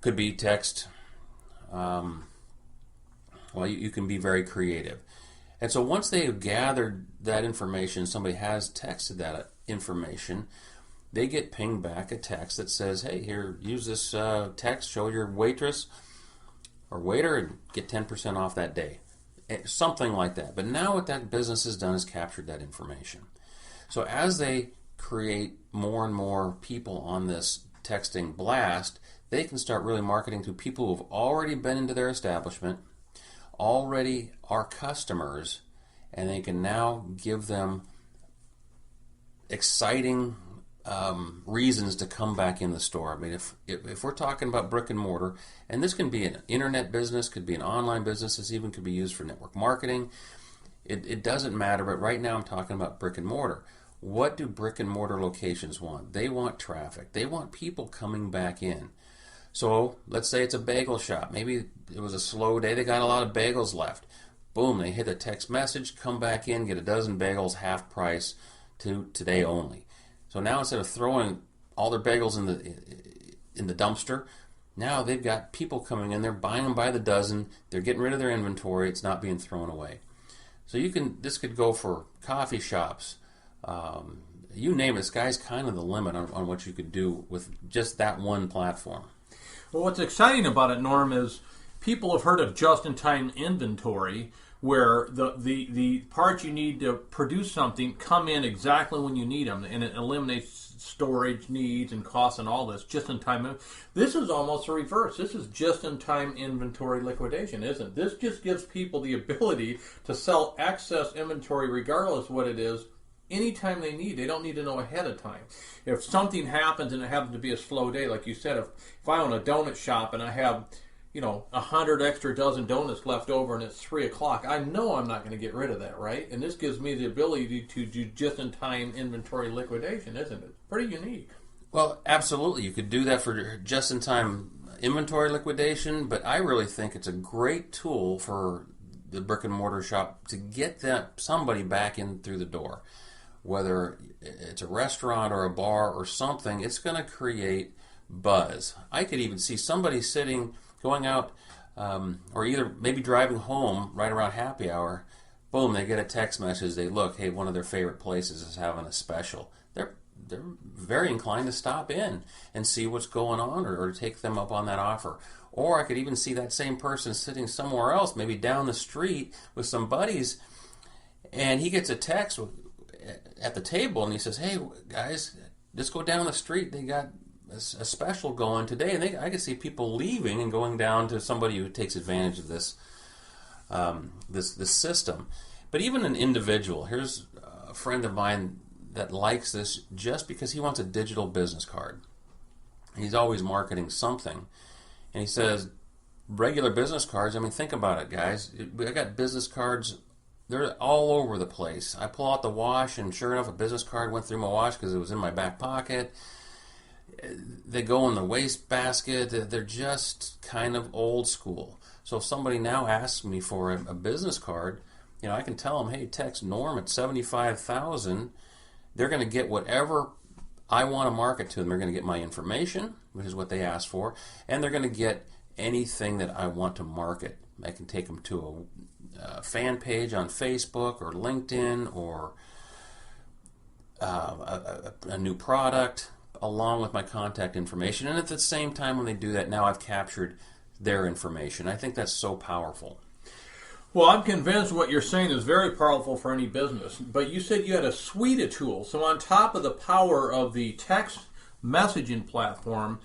Could be text. Well, you can be very creative. And so once they have gathered that information, somebody has texted that information, they get pinged back a text that says, hey, here, use this text, show your waitress or waiter, and get 10% off that day. Something like that. But now what that business has done is captured that information. So as they create more and more people on this texting blast, they can start really marketing to people who have already been into their establishment, already are customers, and they can now give them exciting reasons to come back in the store. I mean, if we're talking about brick and mortar, and this can be an internet business, could be an online business, this even could be used for network marketing. It doesn't matter, but right now I'm talking about brick and mortar. What do brick and mortar locations want? They want traffic. They want people coming back in. So let's say it's a bagel shop. Maybe it was a slow day. They got a lot of bagels left. Boom, they hit a text message, come back in, get a dozen bagels, half price to today only. So now instead of throwing all their bagels in the dumpster, now they've got people coming in, they're buying them by the dozen, they're getting rid of their inventory, it's not being thrown away. So this could go for coffee shops, you name it. The sky's kind of the limit on what you could do with just that one platform. Well, what's exciting about it, Norm, is people have heard of just-in-time inventory, where the parts you need to produce something come in exactly when you need them, and it eliminates storage needs and costs and all this just-in-time. This is almost the reverse. This is just-in-time inventory liquidation, isn't it? This just gives people the ability to sell excess inventory, regardless of what it is, anytime they need. They don't need to know ahead of time. If something happens and it happens to be a slow day, like you said, if I own a donut shop and I have 100 extra dozen donuts left over and it's 3 o'clock, I know I'm not going to get rid of that, right? And this gives me the ability to do just-in-time inventory liquidation, isn't it? Pretty unique. Well, absolutely. You could do that for just-in-time inventory liquidation, but I really think it's a great tool for the brick-and-mortar shop to get somebody back in through the door. Whether it's a restaurant or a bar or something, it's going to create buzz. I could even see somebody going out, or either maybe driving home right around happy hour. Boom, they get a text message. They look, hey, one of their favorite places is having a special. They're very inclined to stop in and see what's going on, or take them up on that offer. Or I could even see that same person sitting somewhere else, maybe down the street with some buddies, and he gets a text at the table, and he says, hey, guys, just go down the street. They got a special going today. And I can see people leaving and going down to somebody who takes advantage of this this system. But even an individual, here's a friend of mine that likes this just because he wants a digital business card. He's always marketing something. And he says, regular business cards, I mean, think about it, guys. I got business cards. They're all over the place. I pull out the wash, and sure enough, a business card went through my wash because it was in my back pocket. They go in the waste basket. They're just kind of old school. So if somebody now asks me for a business card, I can tell them, hey, text Norm at 75,000. They're going to get whatever I want to market to them. They're going to get my information, which is what they asked for, and they're going to get anything that I want to market. I can take them to a fan page on Facebook or LinkedIn, or a new product, along with my contact information. And at the same time, when they do that, now I've captured their information. I think that's so powerful. Well, I'm convinced what you're saying is very powerful for any business. But you said you had a suite of tools. So on top of the power of the text messaging platform,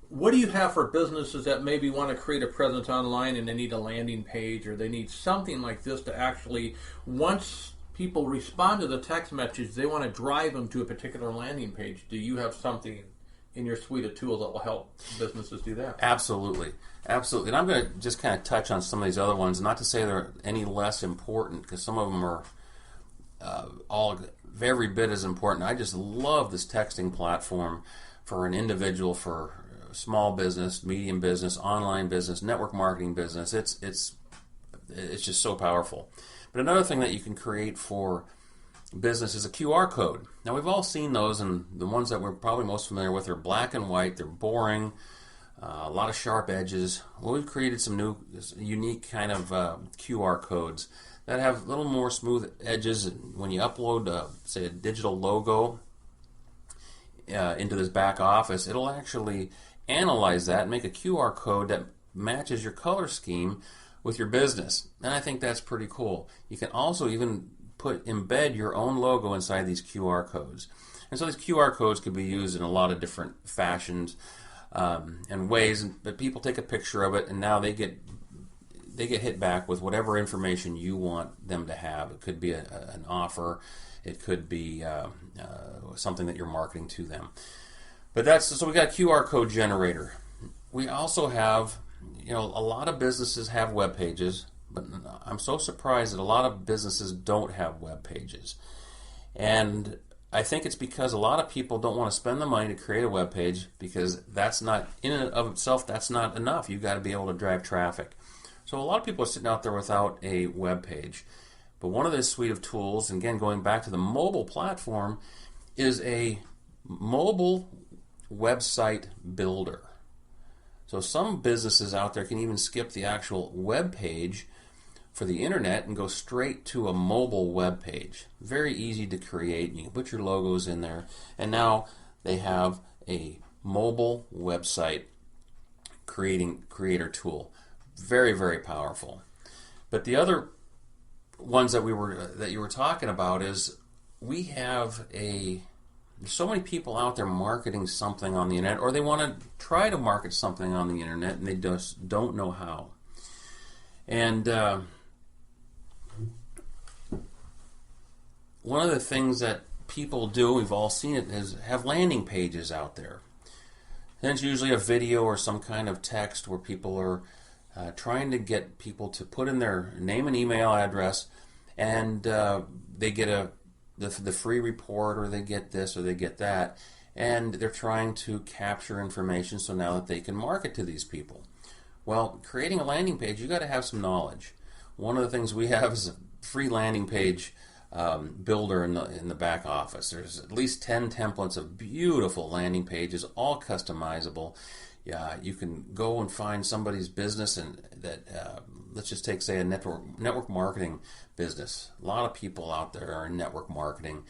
what do you have for businesses that maybe want to create a presence online and they need a landing page, or they need something like this to actually, once people respond to the text message, they want to drive them to a particular landing page? Do you have something in your suite of tools that will help businesses do that? Absolutely. Absolutely. And I'm going to just kind of touch on some of these other ones, not to say they're any less important, because some of them are all every bit as important. I just love this texting platform for an individual, for small business, medium business, online business, network marketing business. It's just so powerful. But another thing that you can create for business is a QR code. Now, we've all seen those, and the ones that we're probably most familiar with are black and white. They're boring. a lot of sharp edges. Well, we've created some new, unique kind of QR codes that have a little more smooth edges. When you upload, say, a digital logo into this back office, it'll actually analyze that and make a QR code that matches your color scheme with your business. And I think that's pretty cool. You can also even embed your own logo inside these QR codes. And so these QR codes could be used in a lot of different fashions and ways, but people take a picture of it, and now they get hit back with whatever information you want them to have. It could be an offer, it could be something that you're marketing to them. But so we got a QR code generator. We also have, a lot of businesses have web pages, but I'm so surprised that a lot of businesses don't have web pages. And I think it's because a lot of people don't want to spend the money to create a web page, because that's not, in and of itself, that's not enough. You've got to be able to drive traffic. So a lot of people are sitting out there without a web page. But one of this suite of tools, and again, going back to the mobile platform, is a mobile website builder. So some businesses out there can even skip the actual web page for the internet and go straight to a mobile web page. Very easy to create. You can put your logos in there, and now they have a mobile website creator tool. Very, very powerful. But the other ones that you were talking about is there's so many people out there marketing something on the internet, or they want to try to market something on the internet, and they just don't know how. And one of the things that people do, we've all seen it, is have landing pages out there. And it's usually a video or some kind of text where people are trying to get people to put in their name and email address, and they get the free report, or they get this or they get that, and they're trying to capture information so now that they can market to these people. Well, creating a landing page, you got to have some knowledge. One of the things we have is a free landing page builder in the back office. There's at least 10 templates of beautiful landing pages, all customizable. Yeah, you can go and find somebody's business, and let's just take, say, a network marketing business. A lot of people out there are in network marketing.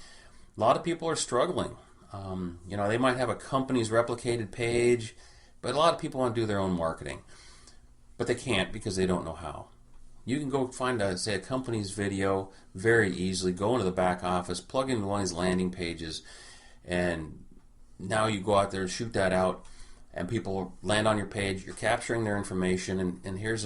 A lot of people are struggling. They might have a company's replicated page, but a lot of people want to do their own marketing, but they can't because they don't know how. You can go find a company's video very easily, go into the back office, plug into one of these landing pages, and now you go out there and shoot that out, and people land on your page. You're capturing their information, and here's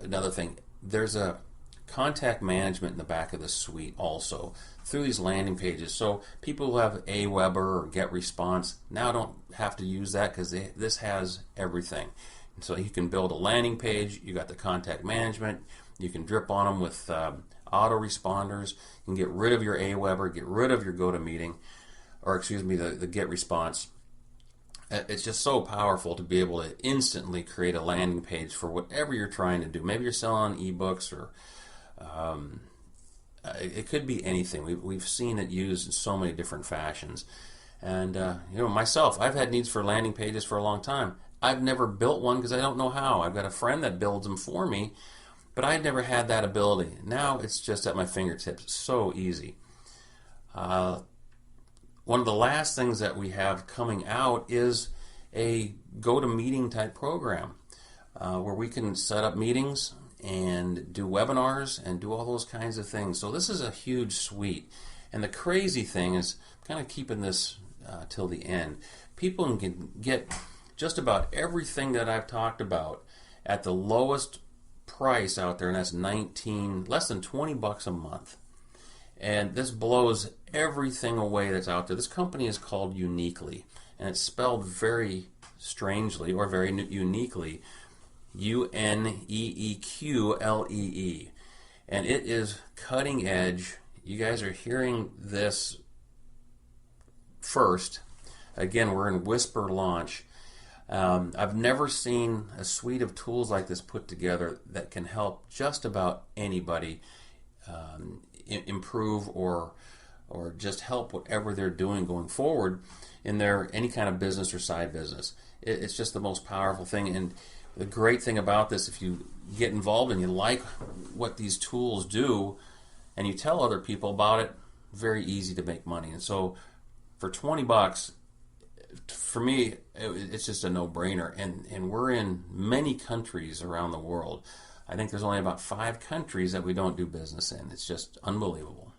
another thing. There's a contact management in the back of the suite also through these landing pages. So people who have Aweber or GetResponse now don't have to use that, because this has everything. And so you can build a landing page. You got the contact management. You can drip on them with autoresponders. You can get rid of your Aweber, get rid of your GoToMeeting, or the GetResponse. It's just so powerful to be able to instantly create a landing page for whatever you're trying to do. Maybe you're selling ebooks, or it could be anything. We've seen it used in so many different fashions. And myself, I've had needs for landing pages for a long time. I've never built one because I don't know how. I've got a friend that builds them for me, but I never had that ability. Now it's just at my fingertips. So easy. One of the last things that we have coming out is a GoToMeeting type program where we can set up meetings and do webinars and do all those kinds of things. So this is a huge suite. And the crazy thing is, kind of keeping this till the end, people can get just about everything that I've talked about at the lowest price out there, and that's less than $20 a month. And this blows everything away that's out there. This company is called uneeqlee, and it's spelled very strangely, or very uniquely, uneeqlee. And it is cutting edge. You guys are hearing this first. Again, we're in whisper launch. I've never seen a suite of tools like this put together that can help just about anybody improve or just help whatever they're doing going forward. in their any kind of business or side business. It's just the most powerful thing. And the great thing about this, if you get involved and you like what these tools do, and you tell other people about it, very easy to make money. And so for $20, for me, it's just a no-brainer. And we're in many countries around the world. I think there's only about 5 countries that we don't do business in. It's just unbelievable.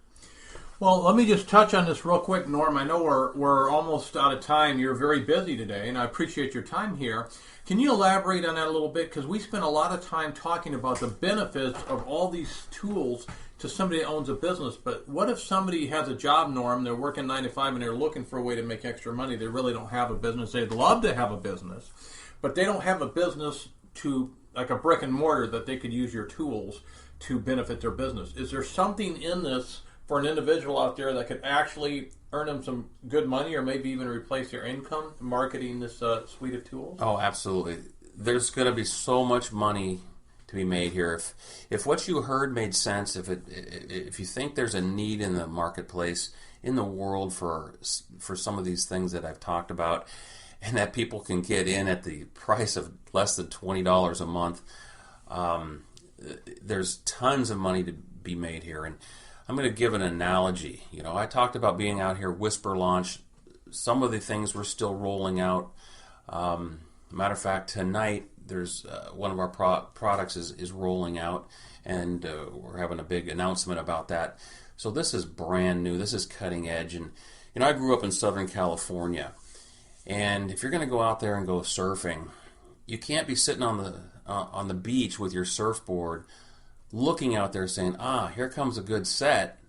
Well, let me just touch on this real quick, Norm. I know we're almost out of time. You're very busy today, and I appreciate your time here. Can you elaborate on that a little bit? Because we spent a lot of time talking about the benefits of all these tools to somebody that owns a business. But what if somebody has a job, Norm, they're working 9 to 5, and they're looking for a way to make extra money? They really don't have a business. They'd love to have a business, but they don't have a business to, like a brick and mortar, that they could use your tools to benefit their business. Is there something in this for an individual out there that could actually earn them some good money, or maybe even replace their income marketing this suite of tools? Oh, absolutely. There's going to be so much money to be made here. If what you heard made sense, if you think there's a need in the marketplace, in the world for some of these things that I've talked about, and that people can get in at the price of less than $20 a month, there's tons of money to be made here. And I'm going to give an analogy. I talked about being out here, Whisper launch. Some of the things we're still rolling out. Matter of fact, tonight there's one of our products is rolling out, and we're having a big announcement about that. So this is brand new. This is cutting edge. And I grew up in Southern California, and if you're going to go out there and go surfing, you can't be sitting on the beach with your surfboard, looking out there saying, here comes a good set,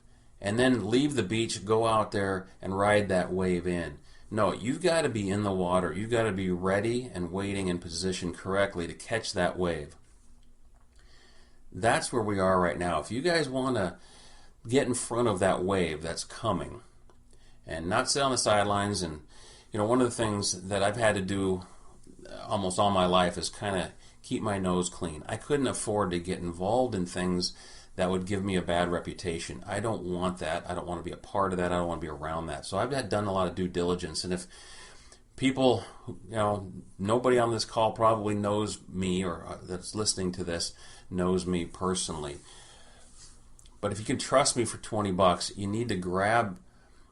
and then leave the beach, go out there and ride that wave in. No, you've got to be in the water. You've got to be ready and waiting and positioned correctly to catch that wave. That's where we are right now. If you guys want to get in front of that wave that's coming and not sit on the sidelines, and one of the things that I've had to do almost all my life is kind of keep my nose clean. I couldn't afford to get involved in things that would give me a bad reputation. I don't want that. I don't want to be a part of that. I don't want to be around that. So I've done a lot of due diligence. And if people, nobody on this call probably knows me, or that's listening to this knows me personally. But if you can trust me for $20, you need to grab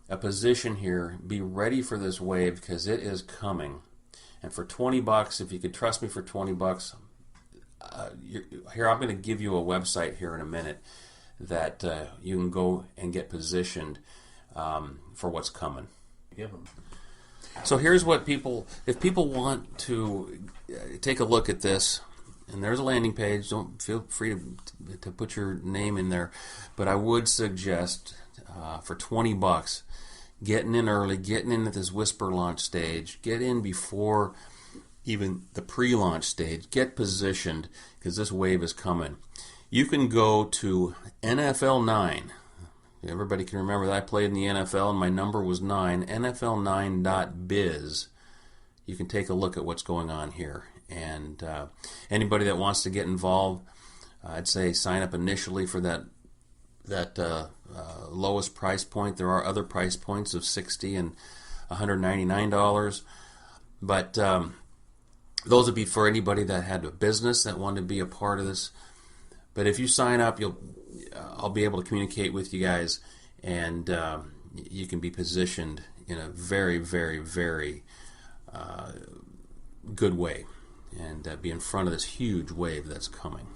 a position here. Be ready for this wave, because it is coming. And for $20, if you could trust me for $20, here I'm going to give you a website here in a minute that you can go and get positioned for what's coming. So here's what if people want to take a look at this, and there's a landing page. Don't feel free to put your name in there, but I would suggest for $20. Getting in early, getting in at this Whisper launch stage, get in before even the pre-launch stage, get positioned, because this wave is coming. You can go to NFL 9. Everybody can remember that I played in the NFL, and my number was 9, NFL9.biz. You can take a look at what's going on here. And anybody that wants to get involved, I'd say sign up initially for that lowest price point. There are other price points of $60 and $199, but those would be for anybody that had a business that wanted to be a part of this. But if you sign up, I'll be able to communicate with you guys, and you can be positioned in a very, very, very good way, and be in front of this huge wave that's coming.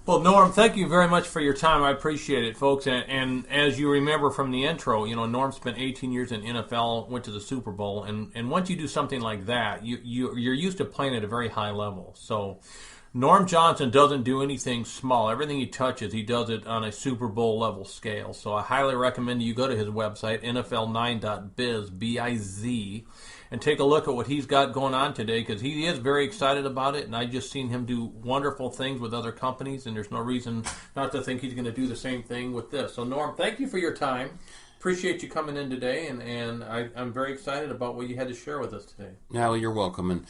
Well, Norm, thank you very much for your time. I appreciate it, folks. And as you remember from the intro, Norm spent 18 years in NFL, went to the Super Bowl, and once you do something like that, you're used to playing at a very high level. So Norm Johnson doesn't do anything small. Everything he touches, he does it on a Super Bowl level scale. So I highly recommend you go to his website, NFL9.biz, B-I-Z, and take a look at what he's got going on today, because he is very excited about it, and I've just seen him do wonderful things with other companies, and there's no reason not to think he's going to do the same thing with this. So, Norm, thank you for your time. Appreciate you coming in today, and I'm very excited about what you had to share with us today. Yeah, well, you're welcome. And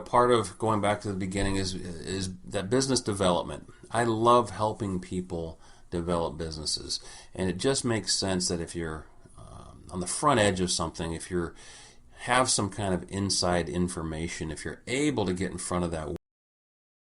part of going back to the beginning is that business development. I love helping people develop businesses, and it just makes sense that if you're on the front edge of something, if you're have some kind of inside information, if you're able to get in front of that